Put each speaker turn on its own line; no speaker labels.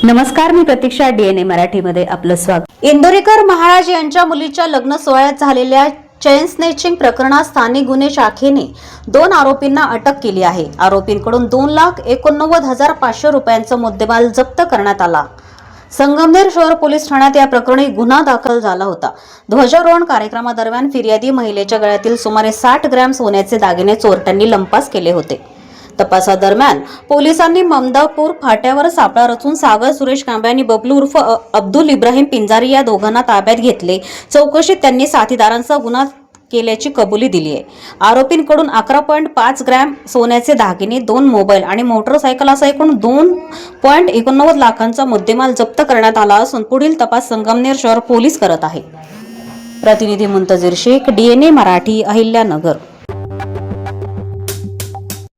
नमस्कार, मी प्रतीक्षा. डीएनए मराठीमध्ये आपलं स्वागत.
इंदोरीकर महाराज यांच्या मुलीच्या लग्न सोहळ्यात झालेल्या चेन स्नेचिंग प्रकरणात स्थानिक गुन्हे शाखेने 2 आरोपींना अटक केली आहे. आरोपींकडून 2,89,500 रुपयांचा मुद्देमाल जप्त करण्यात आला. संगमनेर शहर पोलीस ठाण्यात या प्रकरणी गुन्हा दाखल झाला होता. ध्वजारोहण कार्यक्रमादरम्यान फिर्यादी महिलेच्या गळ्यातील सुमारे 60 ग्रॅम सोन्याचे दागिने चोरट्यांनी लंपास केले होते. तपासादरम्यान पोलिसांनी ममदापूर फाट्यावर सापळा रचून सागर सुरेश कांबळे आणि बबलू उर्फ अब्दुल इब्राहिम पिंजारी या दोघांना ताब्यात घेतले. चौकशीत त्यांनी साथीदारांचा गुन्हा केल्याची कबुली दिली आहे. आरोपींकडून 11.5 ग्रॅम सोन्याचे दागिने, 2 मोबाईल आणि मोटरसायकल असा एकूण 2.89 लाखांचा मुद्देमाल जप्त करण्यात आला असून पुढील तपास संगमनेर शहर पोलीस करत आहे. प्रतिनिधी मुंतजीर शेख, डीएनए मराठी, अहिल्यानगर.